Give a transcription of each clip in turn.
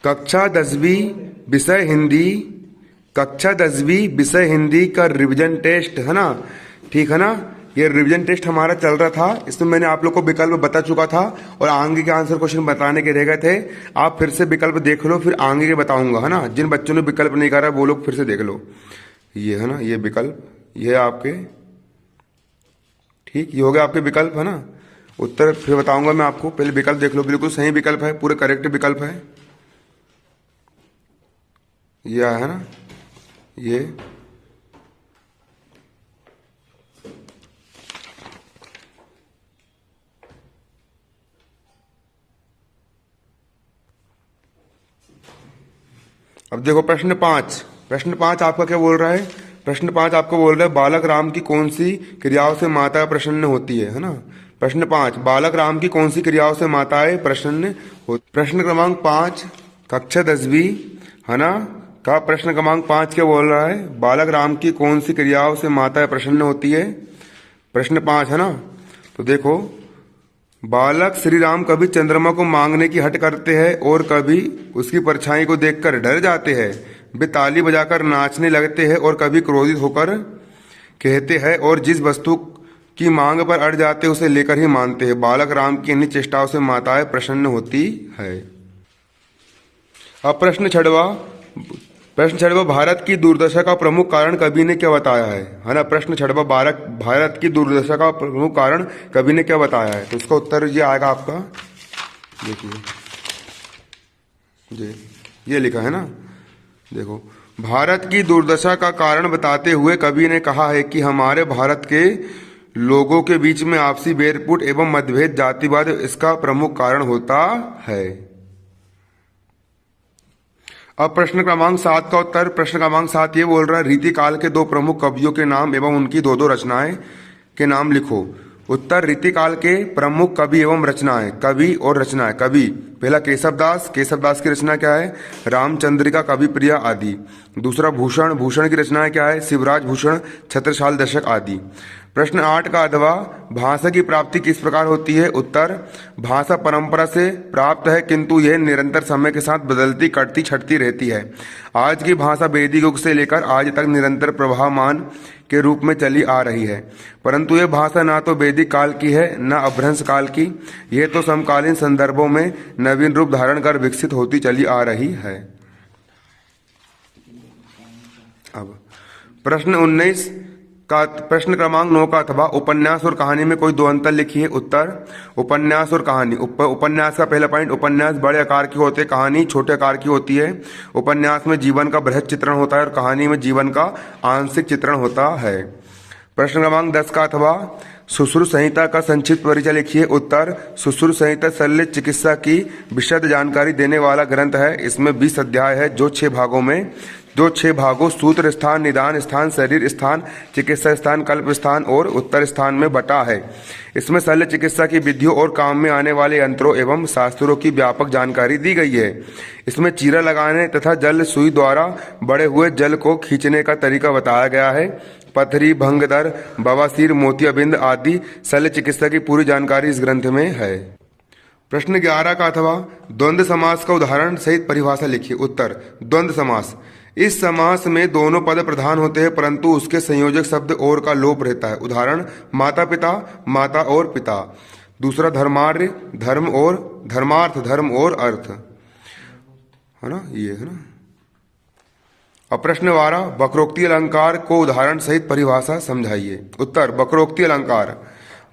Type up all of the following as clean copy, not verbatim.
कक्षा 10वीं विषय हिंदी, कक्षा 10वीं विषय हिंदी का रिवीजन टेस्ट है ना, ठीक है ना। ये रिवीजन टेस्ट हमारा चल रहा था, इसमें मैंने आप लोग को विकल्प बता चुका था और आगे के आंसर क्वेश्चन बताने के रह गए थे। आप फिर से विकल्प देख लो, फिर आगे के बताऊंगा, है ना। जिन बच्चों ने विकल्प नहीं करा वो लोग फिर से देख लो। ये है ना, ये विकल्प, ये आपके, ठीक, ये हो गया आपके विकल्प, है ना। उत्तर फिर बताऊंगा मैं आपको, पहले विकल्प देख लो, बिल्कुल सही विकल्प है, पूरे करेक्ट विकल्प है। ये है ना, ये अब देखो प्रश्न 5 आपका क्या बोल रहा है। प्रश्न 5 आपको बोल रहा है बालक राम की कौन सी क्रियाओं से माता प्रसन्न होती है ना। प्रश्न 5, बालक राम की कौन सी क्रियाओं से माताएं प्रसन्न होती। प्रश्न क्रमांक 5 कक्षा 10वीं है ना का प्रश्न क्रमांक 5 क्या बोल रहा है, बालक राम की कौन सी क्रियाओं से माताएं प्रसन्न होती है। प्रश्न 5 है ना। तो देखो, बालक श्री राम कभी चंद्रमा को मांगने की हट करते हैं और कभी उसकी परछाई को देखकर डर जाते हैं। वे ताली बजाकर नाचने लगते हैं और कभी क्रोधित होकर कहते हैं और जिस वस्तु की मांग पर अड़ जाते उसे लेकर ही मानते हैं। बालक राम की इन्हीं चेष्टाओं से माताएं प्रसन्न होती है। अब प्रश्न 6 भारत की दुर्दशा का प्रमुख कारण कवि ने क्या बताया है ना। प्रश्न 6 भारत की दुर्दशा का प्रमुख कारण कवि ने क्या बताया है। तो इसका उत्तर ये आएगा आपका, देखिए ये लिखा है ना। देखो, भारत की दुर्दशा का कारण बताते हुए कवि ने कहा है कि हमारे भारत के लोगों के बीच में आपसी बैरपुट एवं मतभेद जातिवाद इसका प्रमुख कारण होता है। अब प्रश्न क्रमांक 7 का उत्तर, प्रश्न क्रमांक 7 ये बोल रहा है रीतिकाल के 2 प्रमुख कवियों के नाम एवं उनकी 2 रचनाएं के नाम लिखो। उत्तर, रीतिकाल के प्रमुख कवि एवं रचनाएं, कवि और रचनाएं। कवि पहला केशवदास की रचना क्या है, रामचंद्रिका, कवि प्रिया आदि। दूसरा भूषण की रचनाएं क्या है, शिवराज भूषण, छत्रसाल दशक आदि। प्रश्न 8 का अथवा भाषा की प्राप्ति किस प्रकार होती है। उत्तर, भाषा परंपरा से प्राप्त है किंतु यह निरंतर समय के साथ बदलती कटती छटती रहती है। आज की भाषा वैदिक युग से लेकर आज तक निरंतर प्रवाहमान के रूप में चली आ रही है, परंतु यह भाषा ना तो वैदिक काल की है न अभ्रंश काल की, यह तो समकालीन संदर्भों में नवीन रूप धारण कर विकसित होती चली आ रही है। अब प्रश्न क्रमांक 9 का अथवा उपन्यास और कहानी में कोई 2 अंतर लिखिए। उत्तर, उपन्यास और कहानी, उपन्यास का पहला पॉइंट, उपन्यास बड़े आकार की होते हैं, कहानी छोटे आकार की होती है। उपन्यास में जीवन का बृहद चित्रण होता है और कहानी में जीवन का आंशिक चित्रण होता है। प्रश्न क्रमांक 10 का अथवा सुश्रुत संहिता का संक्षिप्त परिचय लिखिए। उत्तर, सुश्रुत संहिता शल्य चिकित्सा की विशद जानकारी देने वाला ग्रंथ है। इसमें 20 अध्याय है जो 6 भागों सूत्र स्थान, निदान स्थान, शरीर स्थान, चिकित्सा स्थान, कल्प स्थान और उत्तर स्थान में बटा है। इसमें शल्य चिकित्सा की विधियों और काम में आने वाले यंत्रों एवं शास्त्रों की व्यापक जानकारी दी गई है। इसमें चीरा लगाने तथा जल सुई द्वारा बढ़े हुए जल को खींचने का तरीका बताया गया है। पथरी, भंगदर, बवासीर, मोतियाबिंद आदि शल्य चिकित्सा की पूरी जानकारी इस ग्रंथ में है। प्रश्न 11 का अथवा द्वंद्व समास का उदाहरण सहित परिभाषा लिखिए। उत्तर, द्वंद्व समास, इस समास में दोनों पद प्रधान होते हैं परंतु उसके संयोजक शब्द और का लोप रहता है। उदाहरण, माता पिता, माता और पिता। दूसरा, धर्मार्य, धर्म और धर्मार्थ, धर्म और अर्थ, है ना, ये है ना। अब प्रश्न 12, वक्रोक्ति अलंकार को उदाहरण सहित परिभाषा समझाइए। उत्तर,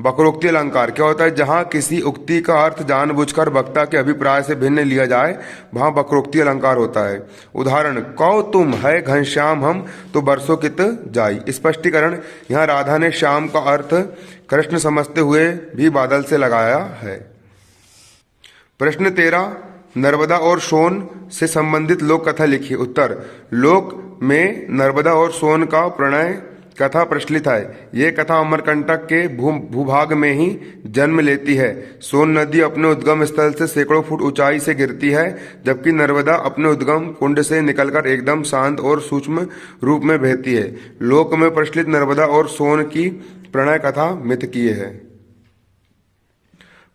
वक्रोक्ति अलंकार क्या होता है, जहां किसी उक्ति का अर्थ जानबूझकर वक्ता के अभिप्राय से भिन्न लिया जाए वहां वक्रोक्ति अलंकार होता है। उदाहरण, कौ तुम है घनश्याम हम तो बरसों कित जाई। स्पष्टीकरण, यहाँ राधा ने श्याम का अर्थ कृष्ण समझते हुए भी बादल से लगाया है। प्रश्न 13, नर्मदा और सोन से संबंधित लोक कथा लिखिए। उत्तर, लोक में नर्मदा और सोन का प्रणय कथा प्रचलित है। ये कथा अमरकंटक के भूभाग में ही जन्म लेती है। सोन नदी अपने उद्गम स्थल से सैकड़ों फुट ऊंचाई से गिरती है जबकि नर्मदा अपने उद्गम कुंड से निकलकर एकदम शांत और सूक्ष्म रूप में बहती है। लोक में प्रचलित नर्मदा और सोन की प्रणय कथा मिथकीय है।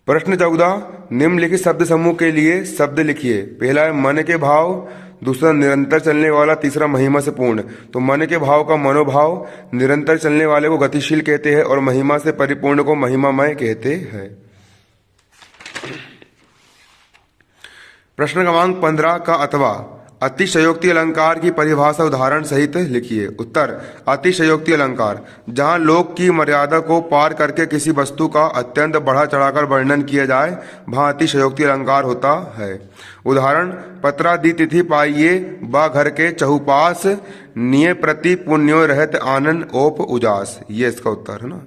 प्रश्न 14, निम्नलिखित शब्द समूह के लिए शब्द लिखिए। पहला है मन के भाव, दूसरा निरंतर चलने वाला, तीसरा महिमा से पूर्ण। तो मन के भाव का मनोभाव, निरंतर चलने वाले को गतिशील कहते हैं और महिमा से परिपूर्ण को महिमामय कहते हैं। प्रश्न क्रमांक 15 का अथवा अतिशयोक्ति अलंकार की परिभाषा उदाहरण सहित लिखिए। उत्तर, अतिशयोक्ति अलंकार जहां लोक की मर्यादा को पार करके किसी वस्तु का अत्यंत बढ़ा चढ़ाकर वर्णन किया जाए वहां अतिशयोक्ति अलंकार होता है। उदाहरण, पत्रा दी तिथि पाइये बा घर के चहुपास, निये प्रति पुण्यो रहत आनंद ओप उजास। ये इसका उत्तर है ना।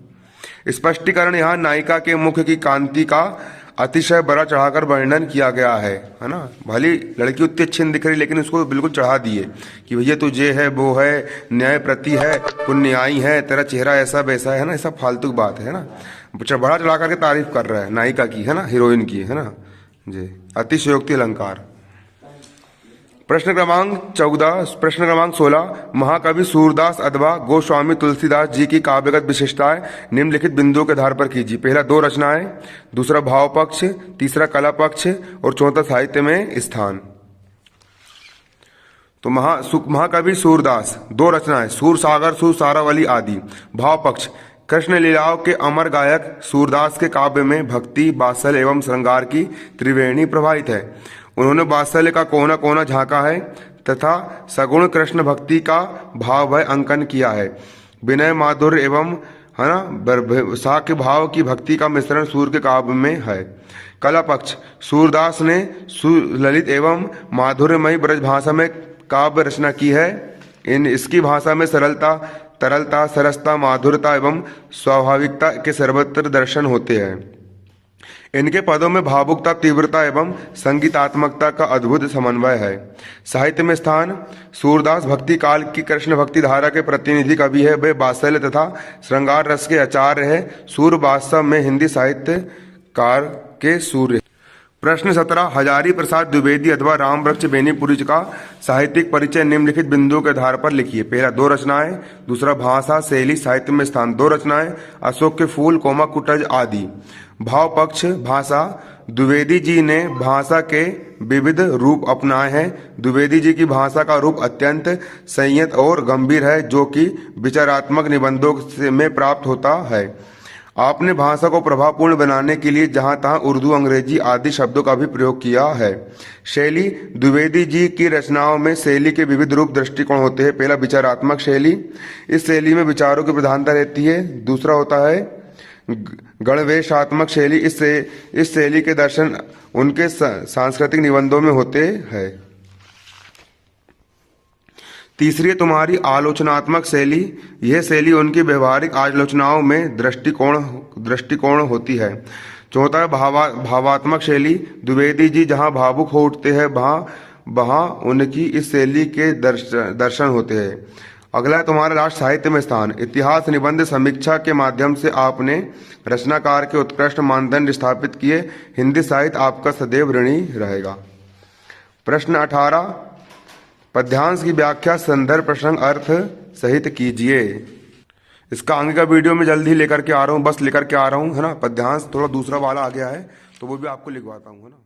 स्पष्टीकरण, यहाँ नायिका के मुख की कांति का अतिशय बड़ा चढ़ाकर वर्णन किया गया है ना। भली लड़की उतनी अच्छी नहीं दिख रही लेकिन उसको बिल्कुल चढ़ा दिए कि भैया तू ये है वो है, न्याय प्रति है, पुण्याई है, तेरा चेहरा ऐसा वैसा है ना। ऐसा फालतू की बात है ना। बड़ा चढ़ा करके तारीफ कर रहा है नायिका की, है ना, हीरोइन की, है ना जी। अतिशयोक्ति अलंकार। प्रश्न क्रमांक 16, महाकवि सूरदास अथवा गोस्वामी तुलसीदास जी की काव्यगत विशेषताएं निम्नलिखित बिंदुओं के आधार पर कीजिए। पहला 2 रचनाएं, दूसरा भाव पक्ष, तीसरा कला पक्ष और चौथा साहित्य में स्थान। तो महाकवि सूरदास 2 रचनाएं, सूर सागर, सूर सारावली आदि। भाव पक्ष, कृष्ण लीलाओं के अमर गायक सूरदास के काव्य में भक्ति, वात्सल्य एवं श्रृंगार की त्रिवेणी प्रभावित है। उन्होंने वात्सल्य का कोना कोना झांका है तथा सगुण कृष्ण भक्ति का भावमय अंकन किया है। विनय, माधुर्य एवं है ना साक्ष्य भाव की भक्ति का मिश्रण सूर के काव्य में है। कला पक्ष, सूरदास ने सुललित एवं माधुर्यमयी ब्रज भाषा में काव्य रचना की है। इसकी भाषा में सरलता, तरलता, सरसता, माधुरता एवं स्वाभाविकता के सर्वत्र दर्शन होते हैं। इनके पदों में भावुकता, तीव्रता एवं संगीतात्मकता का अद्भुत समन्वय है। साहित्य में स्थान, सूरदास भक्ति काल की कृष्ण भक्ति धारा के प्रतिनिधि कवि है। वे वात्सल्य तथा श्रृंगार रस के आचार्य है। सूर वास्तव में हिंदी साहित्यकार के सूर्य। प्रश्न 17, हजारी प्रसाद द्विवेदी अथवा रामवृक्ष बेनीपुरी का साहित्यिक परिचय निम्नलिखित बिंदुओं के आधार पर लिखिए। पहला 2 रचनाएं, दूसरा भाषा, शैली, साहित्य में स्थान। 2 रचनाएं, अशोक के फूल, कोमा कुटज आदि। भाव पक्ष, भाषा, द्विवेदी जी ने भाषा के विविध रूप अपनाए हैं। द्विवेदी जी की भाषा का रूप अत्यंत संयत और गंभीर है जो कि विचारात्मक निबंधों में प्राप्त होता है। आपने भाषा को प्रभावपूर्ण बनाने के लिए जहां तहां उर्दू, अंग्रेजी आदि शब्दों का भी प्रयोग किया है। शैली, द्विवेदी जी की रचनाओं में शैली के विविध रूप दृष्टिकोण होते हैं। पहला विचारात्मक शैली, इस शैली में विचारों की प्रधानता रहती है। दूसरा होता है गणवेशात्मक शैली, इस शैली के दर्शन उनके सांस्कृतिक निबंधों में होते हैं। तीसरी तुम्हारी आलोचनात्मक शैली, यह शैली उनकी व्यवहारिक आलोचनाओं में दृष्टिकोण होती है। चौथा है भावात्मक शैली, द्विवेदी जी जहां भावुक हो उठते हैं वहां उनकी इस शैली के दर्शन होते हैं। अगला है तुम्हारा राष्ट्र साहित्य में स्थान, इतिहास, निबंध, समीक्षा के माध्यम से आपने रचनाकार के उत्कृष्ट मानदंड स्थापित किए। हिंदी साहित्य आपका सदैव ऋणी रहेगा। प्रश्न 18, पद्यांश की व्याख्या संदर्भ, प्रसंग, अर्थ सहित कीजिए। इसका आगे का वीडियो में जल्दी लेकर के आ रहा हूँ, बस लेकर के आ रहा हूँ, है ना। पद्यांश थोड़ा दूसरा वाला आ गया है तो वो भी आपको लिखवाता हूँ, है ना।